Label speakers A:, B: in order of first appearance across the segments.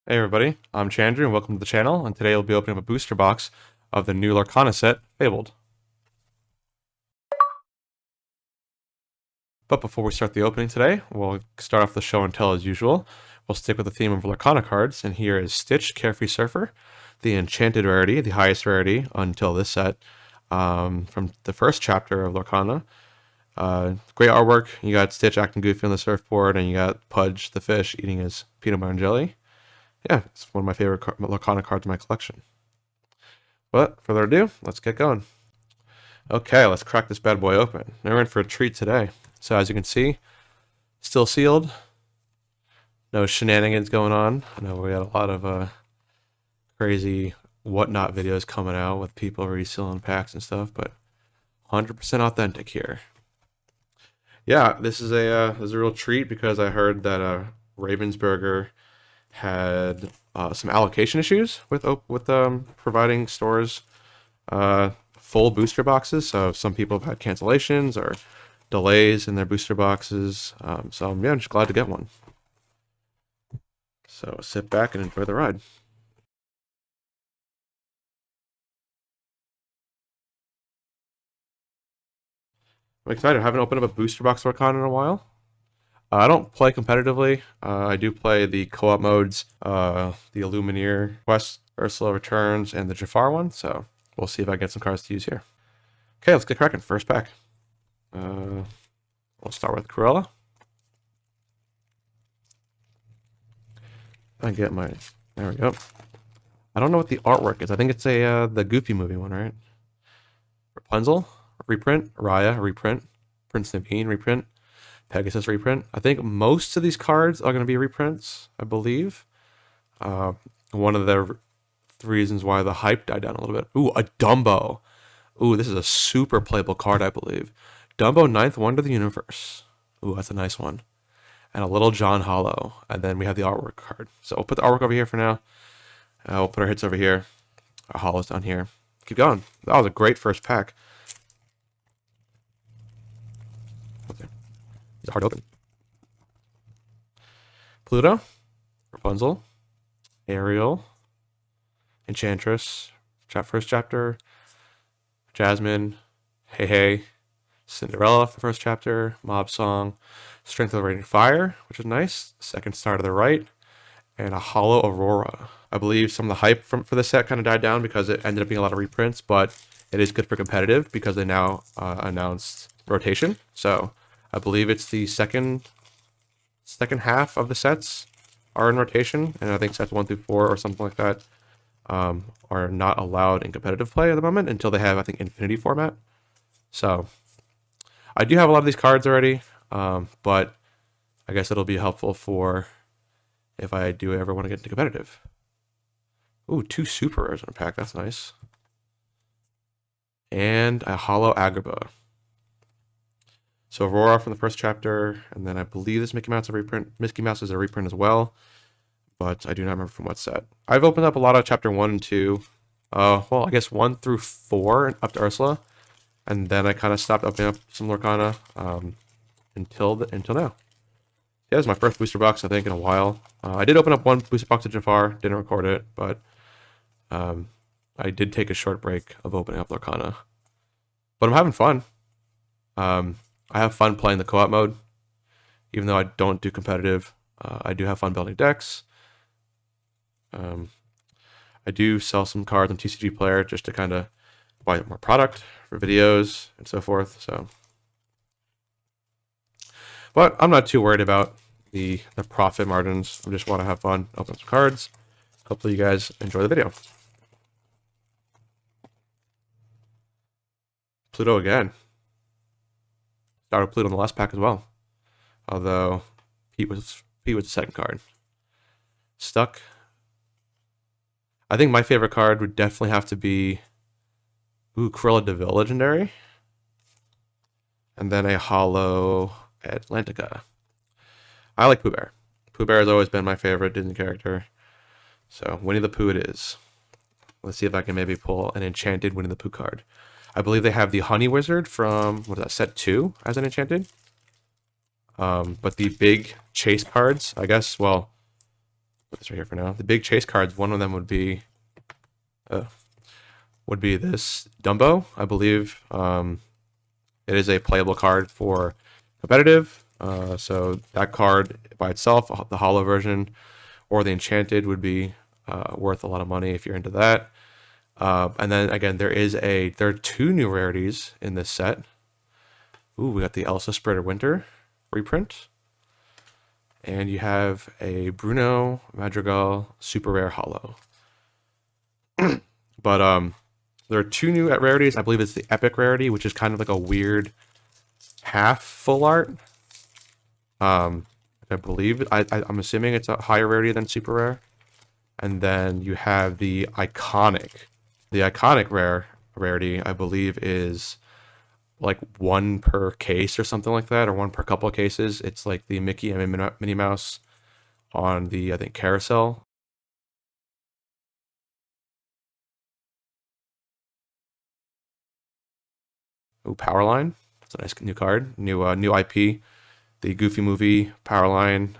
A: Hey everybody, I'm Chandru and welcome to the channel, and today we'll be opening up a booster box of the new Lorcana set, Fabled. But before we start the opening today, we'll start off the show and tell as usual. We'll stick with the theme of Lorcana cards, and here is Stitch, Carefree Surfer, the Enchanted Rarity, the highest rarity until this set, from the first chapter of Lorcana. Great artwork. You got Stitch acting goofy on the surfboard, and you got Pudge the fish eating his peanut butter and jelly. Yeah, it's one of my favorite Lorcana cards in my collection. But further ado, let's get going. Okay, let's crack this bad boy open. Now we're in for a treat today. So as you can see, still sealed. No shenanigans going on. I know we got a lot of crazy whatnot videos coming out with people resealing packs and stuff, but 100% authentic here. Yeah, this is a real treat because I heard that Ravensburger had some allocation issues with providing stores full booster boxes. So some people have had cancellations or delays in their booster boxes. So yeah, I'm just glad to get one. So sit back and enjoy the ride. I'm excited. I haven't opened up a booster box Lorcana in a while. I don't play competitively. I do play the co-op modes, the Illumineer Quest, Ursula Returns, and the Jafar one. So we'll see if I get some cards to use here. Okay, let's get cracking. First pack. We'll start with Cruella. I get my. There we go. I don't know what the artwork is. I think it's the Goofy movie one, right? Rapunzel reprint, Raya reprint, Prince Naveen reprint, Pegasus reprint. I think most of these cards are going to be reprints, I believe. One of the reasons why the hype died down a little bit. Ooh, a Dumbo. Ooh, this is a super playable card, I believe. Dumbo, Ninth Wonder of the Universe. Ooh, that's a nice one. And a little John Hollow. And then we have the artwork card. So we'll put the artwork over here for now. We'll put our hits over here. Our hollows down here. Keep going. That was a great first pack. Okay. It's hard to open. Pluto. Rapunzel. Ariel. Enchantress. First chapter. Jasmine. Hey Hey. Cinderella for the first chapter. Mob Song. Strength of the Raging Fire, which is nice. Second star to the right. And a Hollow Aurora. I believe some of the hype for this set kind of died down because it ended up being a lot of reprints, but it is good for competitive because they now announced rotation. So I believe it's the second half of the sets are in rotation, and I think sets 1 through 4 or something like that are not allowed in competitive play at the moment until they have, I think, Infinity format. So I do have a lot of these cards already, but I guess it'll be helpful for if I do ever want to get into competitive. Ooh, 2 super rares in a pack. That's nice. And a Hollow Agrabah. So Aurora from the first chapter, and then I believe this Mickey Mouse is a reprint. Mickey Mouse is a reprint as well, but I do not remember from what set. I've opened up a lot of chapter 1 and 2. Well, I guess 1 through 4 up to Ursula, and then I kind of stopped opening up some Lorcana until now. Yeah, this is my first booster box, I think, in a while. I did open up one booster box of Jafar, didn't record it, but I did take a short break of opening up Lorcana. But I'm having fun. I have fun playing the co-op mode, even though I don't do competitive. I do have fun building decks. I do sell some cards on TCG Player just to kind of buy more product for videos and so forth. So, but I'm not too worried about the profit margins. I just want to have fun, open up some cards. Hopefully you guys enjoy the video. Pluto again. Started Pluto in the last pack as well. Although Pete was the second card. Stuck. I think my favorite card would definitely have to be Cruella de Vil Legendary. And then a Hollow Atlantica. I like Pooh Bear. Pooh Bear has always been my favorite Disney character. So Winnie the Pooh it is. Let's see if I can maybe pull an enchanted Winnie the Pooh card. I believe they have the Honey Wizard from, what is that, set 2 as an enchanted. But the big chase cards, I guess, well, It's right here for now. The big chase cards, one of them would be this Dumbo, I believe. It is a playable card for competitive. So that card by itself, the holo version, or the enchanted would be worth a lot of money if you're into that. And then again, there are two new rarities in this set. Ooh, we got the Elsa Spreader Winter reprint. And you have a Bruno Madrigal super rare holo. But there are two new rarities. I believe it's the Epic rarity, which is kind of like a weird half full art. I believe I'm assuming it's a higher rarity than super rare. And then you have the iconic. The iconic rarity, I believe, is like one per case or something like that, or one per couple of cases. It's like the Mickey and Minnie Mouse on the, I think, carousel. Ooh, Powerline. It's a nice new card. New IP. The Goofy Movie Powerline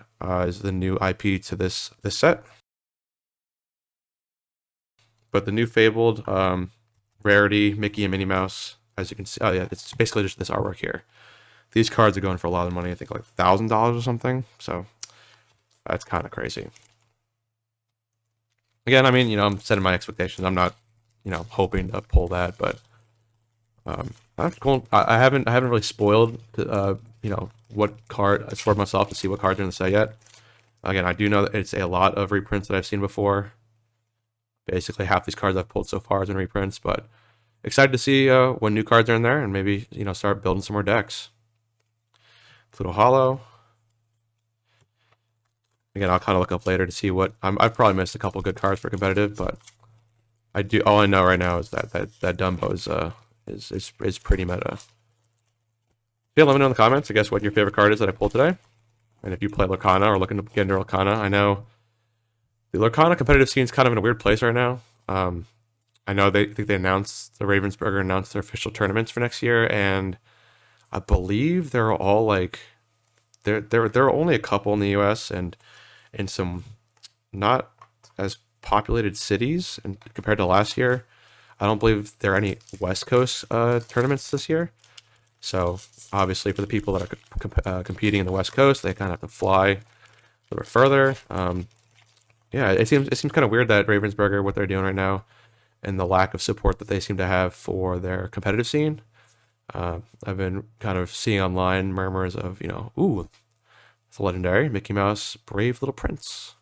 A: is the new IP to this set. But the new Fabled Rarity, Mickey and Minnie Mouse, as you can see, oh yeah, it's basically just this artwork here. These cards are going for a lot of money, I think like $1,000 or something, so that's kind of crazy. Again, I mean, you know, I'm setting my expectations. I'm not, you know, hoping to pull that, but that's cool. I haven't really spoiled, you know, what card I spoiled myself to see what cards are in the set yet. Again, I do know that it's a lot of reprints that I've seen before. Basically, half these cards I've pulled so far has been reprints, but excited to see when new cards are in there and maybe, you know, start building some more decks. Pluto Hollow. Again, I'll kind of look up later to see what I've probably missed a couple good cards for competitive, but I do. All I know right now is that Dumbo is pretty meta. Yeah, let me know in the comments, I guess, what your favorite card is that I pulled today, and if you play Lorcana or looking to get into Lorcana. I know the Lorcana competitive scene is kind of in a weird place right now. I know they think the Ravensburger announced their official tournaments for next year, and I believe they're all like there are only a couple in the U.S. and in some not as populated cities, and compared to last year, I don't believe there are any West Coast tournaments this year. So obviously, for the people that are competing in the West Coast, they kind of have to fly a little bit further. Yeah, it seems kind of weird that Ravensburger, what they're doing right now, and the lack of support that they seem to have for their competitive scene. I've been kind of seeing online murmurs of, you know, ooh, it's a legendary Mickey Mouse Brave Little Prince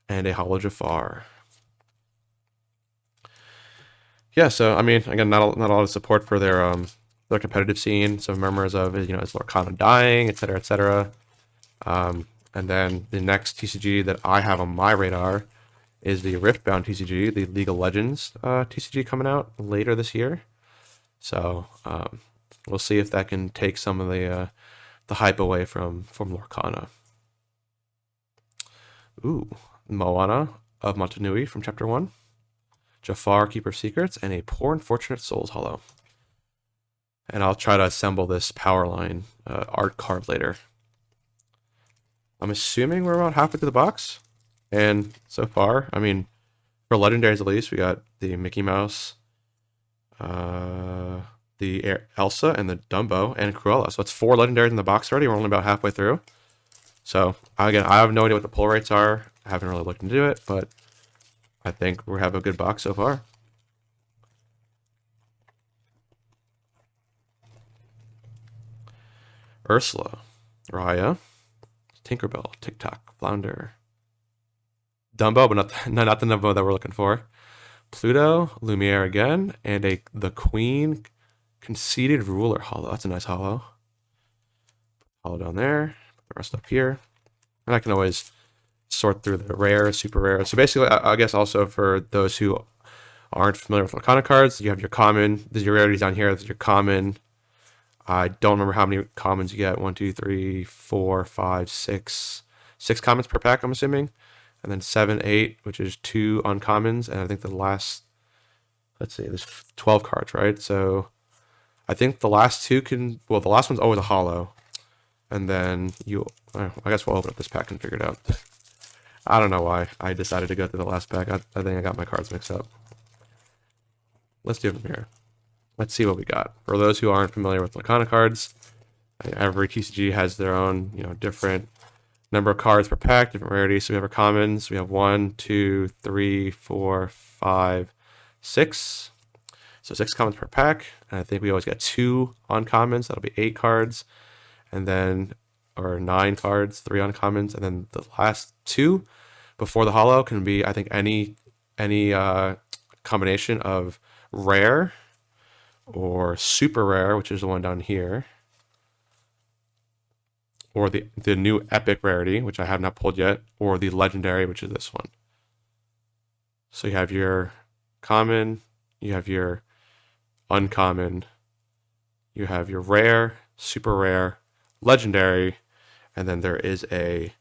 A: and a Holo Jafar. Yeah, so I mean, again, not a lot of support for their competitive scene. Some murmurs of, you know, is Lorcana dying, etc., etc. And then the next TCG that I have on my radar is the Riftbound TCG, the League of Legends TCG coming out later this year. So we'll see if that can take some of the hype away from Lorcana. Ooh, Moana of Motunui from Chapter 1. Jafar, Keeper of Secrets, and a Poor Unfortunate Souls holo. And I'll try to assemble this Powerline art card later. I'm assuming we're about halfway through the box. And so far, I mean, for legendaries at least, we got the Mickey Mouse, the Elsa, and the Dumbo, and Cruella. So it's 4 legendaries in the box already. We're only about halfway through. So, again, I have no idea what the pull rates are. I haven't really looked into it, but I think we have a good box so far. Ursula, Raya, Tinkerbell, TikTok, Flounder, Dumbo, but not the Dumbo that we're looking for. Pluto, Lumiere again, and the Queen Conceited Ruler holo. That's a nice holo. Holo down there. Put the rest up here. And I can always sort through the rare, super rare. So basically, I guess also for those who aren't familiar with Lorcana cards, you have your common. There's your rarities down here. There's your common. I don't remember how many commons you get. 1, 2, 3, 4, 5, 6. 6 commons per pack, I'm assuming. And then 7, 8, which is 2 uncommons. And I think the last, let's see, there's 12 cards, right? So I think the last 2 the last one's always a holo. And then I guess we'll open up this pack and figure it out. I don't know why I decided to go through the last pack. I think I got my cards mixed up. Let's do them here. Let's see what we got. For those who aren't familiar with Lorcana cards, every TCG has their own, different number of cards per pack, different rarities. So we have our commons. We have 1, 2, 3, 4, 5, 6. So 6 commons per pack. And I think we always get 2 uncommons. That'll be 8 cards. And then, or 9 cards, 3 uncommons. And then the last 2 before the holo can be, I think, any combination of rare or super rare, which is the one down here, or the new epic rarity, which I have not pulled yet, or the legendary, which is this one. So you have your common, you have your uncommon, you have your rare, super rare, legendary, and then there is a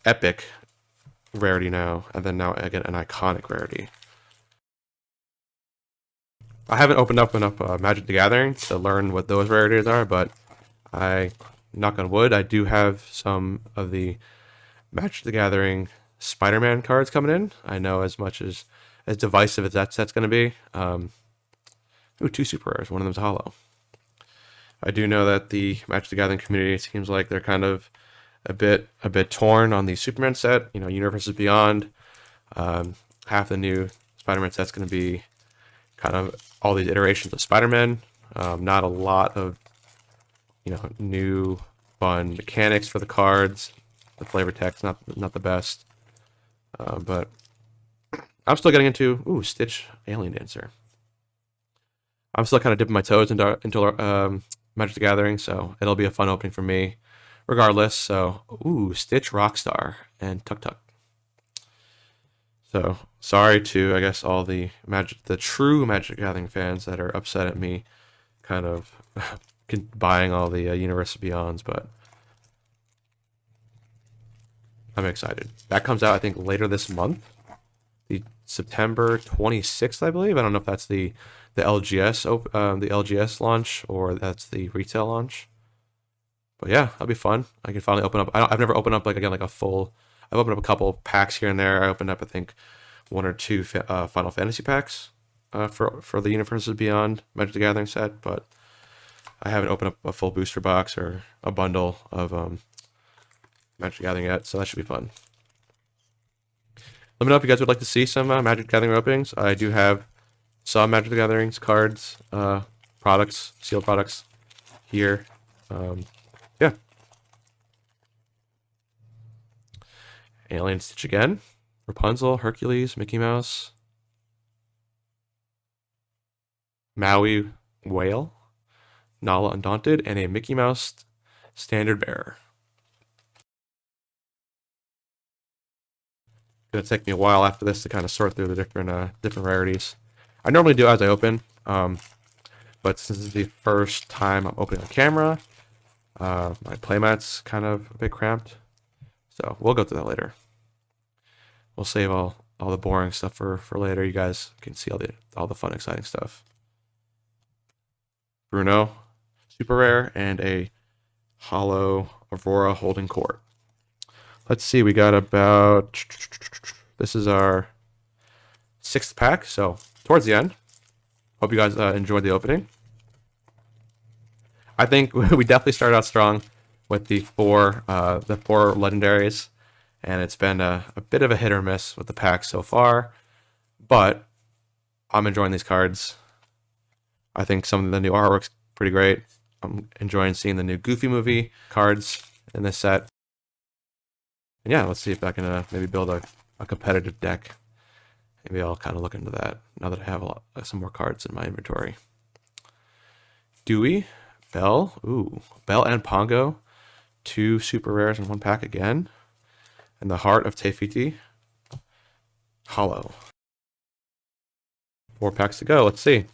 A: epic rarity now, and then now again an iconic rarity. I haven't opened up enough Magic the Gathering to learn what those rarities are, but knock on wood, I do have some of the Magic the Gathering Spider-Man cards coming in. I know as much as divisive as that set's going to be. Ooh, 2 super rares. One of them's holo. I do know that the Magic the Gathering community seems like they're kind of a bit torn on the Superman set. Universes Beyond. Half the new Spider-Man set's going to be kind of all these iterations of Spider-Man. Not a lot of new fun mechanics for the cards. The flavor text not the best, but I'm still getting into Stitch Alien Dancer. I'm still kind of dipping my toes into Magic the Gathering, so it'll be a fun opening for me, regardless. So Stitch Rockstar and Tuk Tuk. So sorry to, I guess, all the true Magic the Gathering fans that are upset at me, kind of buying all the Universe Beyonds, but I'm excited. That comes out, I think, later this month, the September 26th, I believe. I don't know if that's the LGS launch or that's the retail launch. But yeah, that'll be fun. I can finally open up. I've never opened up like a full. I've opened up a couple packs here and there. I opened up, I think, 1 or 2 Final Fantasy packs for the Universes Beyond Magic the Gathering set, but I haven't opened up a full booster box or a bundle of Magic the Gathering yet, so that should be fun. Let me know if you guys would like to see some Magic the Gathering openings. I do have some Magic the Gatherings cards, products, sealed products here. Yeah. Alien Stitch again. Rapunzel, Hercules, Mickey Mouse, Maui Whale, Nala Undaunted, and a Mickey Mouse Standard Bearer. Gonna take me a while after this to kind of sort through the different rarities. I normally do as I open, but since this is the first time I'm opening on camera, my playmat's kind of a bit cramped, so we'll go through that later. We'll save all the boring stuff for later. You guys can see all the fun, exciting stuff. Bruno, super rare, and a holo Aurora Holding Court. Let's see, we got about, this is our 6th pack, so towards the end. Hope you guys enjoyed the opening. I think we definitely started out strong with the four legendaries, and it's been a bit of a hit or miss with the pack so far, but I'm enjoying these cards. I think some of the new artwork's pretty great. I'm enjoying seeing the new Goofy movie cards in this set. And yeah, let's see if I can maybe build a competitive deck. Maybe I'll kind of look into that now that I have some more cards in my inventory. Dewey, Bell, Bell and Pongo, 2 super rares in 1 pack again. And the Heart of Tefiti, holo. 4 packs to go. Let's see.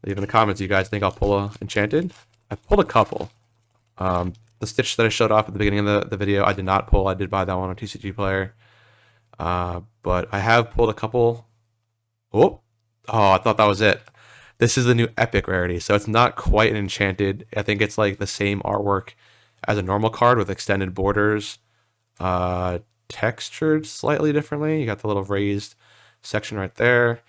A: Leave in the comments. Do you guys think I'll pull a Enchanted? I pulled a couple. The Stitch that I showed off at the beginning of the video, I did not pull. I did buy that one on TCG Player. But I have pulled a couple. Oh, I thought that was it. This is the new Epic rarity, so it's not quite an Enchanted. I think it's like the same artwork as a normal card with extended borders. textured slightly differently. You got the little raised section right there.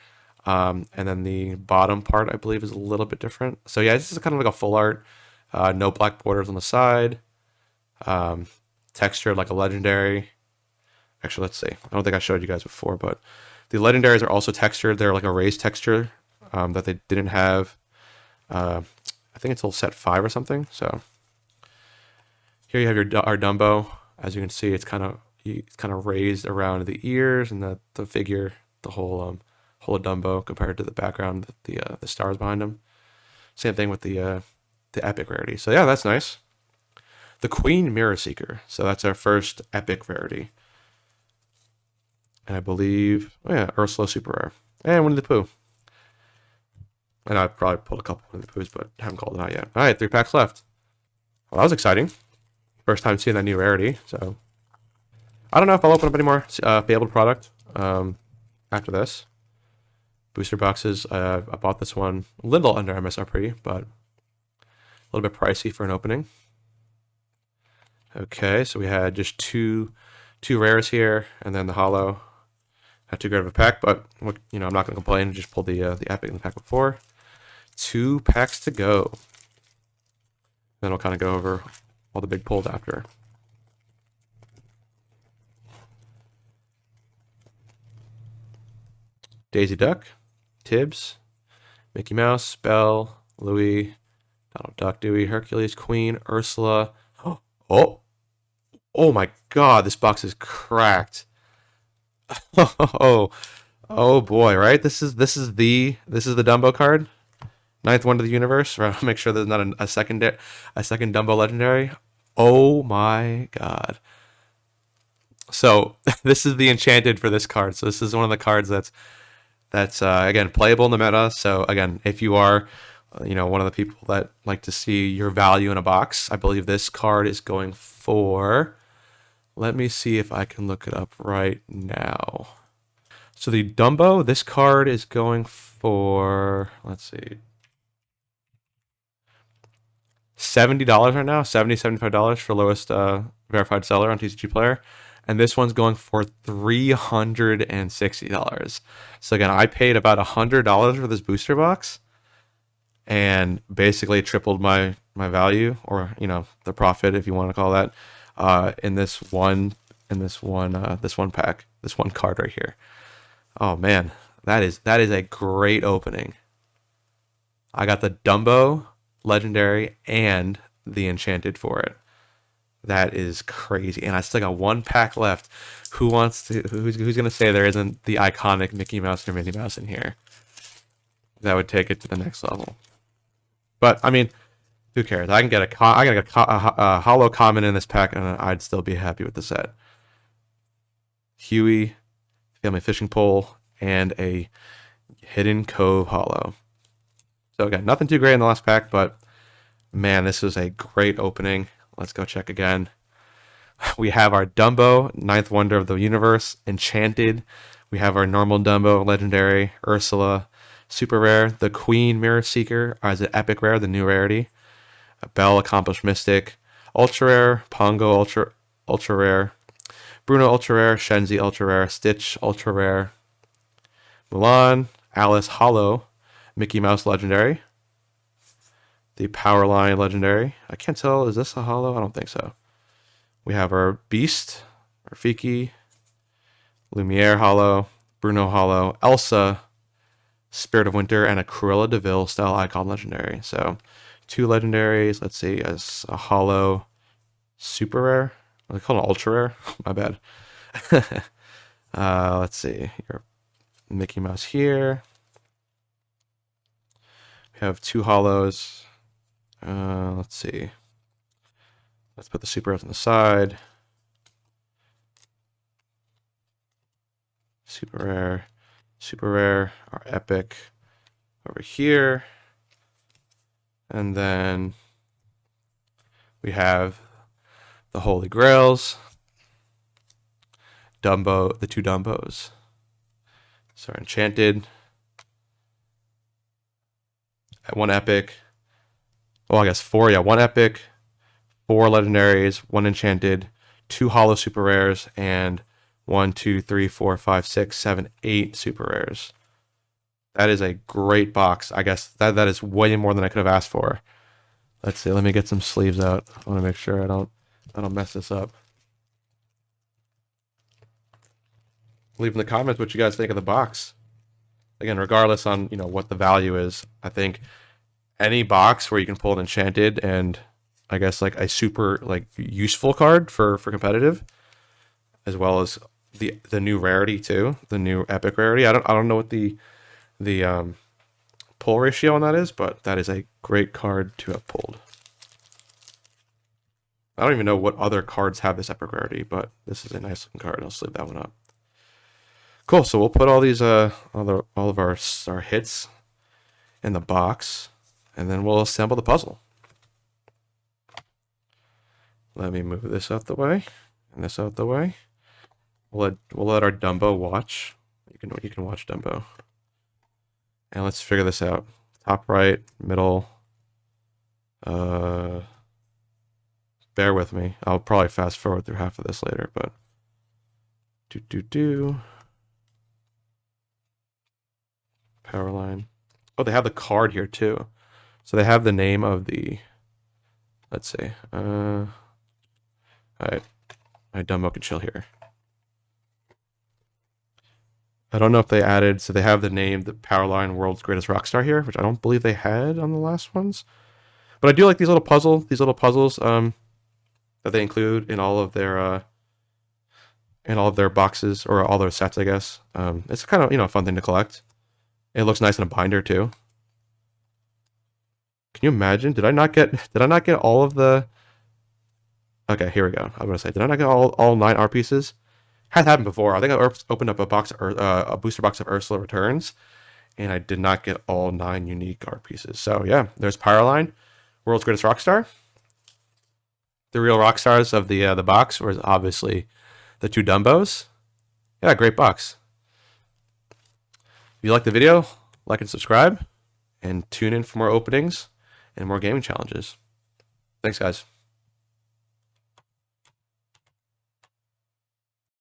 A: And then the bottom part, I believe, is a little bit different. So yeah, this is kind of like a full art. No black borders on the side. Textured like a legendary. Actually, let's see. I don't think I showed you guys before, but the legendaries are also textured. They're like a raised texture that they didn't have, I think, until set 5 or something. So here you have our Dumbo. As you can see, it's kind of raised around the ears and the figure, the whole Dumbo compared to the background, the stars behind him. Same thing with the epic rarity. So yeah, that's nice. The Queen Mirror Seeker. So that's our first epic rarity. And I believe, oh yeah, Ursula Super Rare. And Winnie the Pooh. And I probably pulled a couple Winnie the Poohs, but haven't called it out yet. All right, 3 packs left. Well, that was exciting. First time seeing that new rarity. So I don't know if I'll open up any more Fabled product after this. Booster boxes. I bought this one a little under MSRP, but a little bit pricey for an opening. Okay, so we had just two rares here, and then the holo. Not too great of a pack, but I'm not going to complain. Just pulled the epic in the pack before. 2 packs to go. Then I'll kind of go over all the big pulls after. Daisy Duck, Tibbs, Mickey Mouse, Belle, Louie, Donald Duck, Dewey, Hercules, Queen, Ursula. Oh my God! This box is cracked. Oh boy! Right? This is the Dumbo card. 9th Wonder of the Universe. Right? Make sure there's not a second Dumbo legendary. Oh my God! So this is the enchanted for this card. So this is one of the cards that's again playable in the meta. So again, if you are one of the people that like to see your value in a box, I believe this card is going for. Let me see if I can look it up right now. So the Dumbo, this card is going for, let's see, $70 right now, $75 for lowest verified seller on TCG Player. And this one's going for $360. So again, I paid about $100 for this booster box and basically tripled my value, or the profit, if you want to call that, in this one pack, this one card right here. Oh man, that is a great opening. I got the Dumbo legendary and the enchanted for it. That is crazy, and I still got 1 pack left. Who's gonna say there isn't the iconic Mickey Mouse or Minnie Mouse in here? That would take it to the next level. But I mean, who cares? I can get a holo common in this pack, and I'd still be happy with the set. Huey, Family Fishing Pole, and a Hidden Cove holo. So again, nothing too great in the last pack, but man, this was a great opening. Let's go check again. We have our Dumbo, 9th Wonder of the Universe, Enchanted. We have our normal Dumbo, Legendary, Ursula, Super Rare, the Queen Mirror Seeker as an Epic Rare, the new rarity. Belle, Accomplished Mystic, Ultra Rare, Pongo, Ultra Rare, Bruno, Ultra Rare, Shenzi, Ultra Rare, Stitch, Ultra Rare, Mulan, Alice, Holo, Mickey Mouse, Legendary, the Powerline Legendary. I can't tell, is this a holo? I don't think so. We have our Beast, Rafiki, Lumiere holo, Bruno holo, Elsa, Spirit of Winter, and a Cruella de Vil style icon legendary. So 2 legendaries. Let's see, as a holo, super rare. I call it ultra rare. My bad. Let's see. Your Mickey Mouse here. We have 2 holos. Let's see. Let's put the super rares on the side. Super rare, our epic over here. And then we have the Holy Grails, Dumbo, the 2 Dumbos. So Enchanted, 1 epic. Oh, I guess 4, yeah, 1 epic, 4 legendaries, 1 enchanted, 2 holo super rares, and 1, 2, 3, 4, 5, 6, 7, 8 super rares. That is a great box. I guess that is way more than I could have asked for. Let's see. Let me get some sleeves out. I want to make sure I don't mess this up. Leave in the comments what you guys think of the box. Again, regardless on what the value is, I think any box where you can pull an enchanted and I guess like a super like useful card for competitive, as well as the new rarity too, the new epic rarity. I don't know what the pull ratio on that is, but that is a great card to have pulled. I don't even know what other cards have this epic rarity, but this is a nice looking card. I'll sleeve that one up. Cool. So we'll put all these all of our hits in the box, and then we'll assemble the puzzle. Let me move this out the way and this out the way. We'll let our Dumbo watch. You can watch Dumbo. And let's figure this out. Top right, middle. Bear with me. I'll probably fast forward through half of this later, but power line. Oh, they have the card here too. So they have the name of the. Let's see. All right. My Dumbo can chill here. I don't know if they added, so they have the name, the Powerline World's Greatest Rockstar here, which I don't believe they had on the last ones. But I do like these little puzzles that they include in all of their boxes, or all their sets, I guess. It's kind of a fun thing to collect. It looks nice in a binder too. Can you imagine? Did I not get all of the? Okay, here we go. I'm gonna say, did I not get all 9 art pieces? Had happened before. I think I opened up a booster box of Ursula Returns, and I did not get all 9 unique art pieces. So yeah, there's Powerline, World's Greatest Rockstar. The real rock stars of the box was obviously the 2 Dumbos. Yeah, great box. If you like the video, like and subscribe, and tune in for more openings and more gaming challenges. Thanks, guys.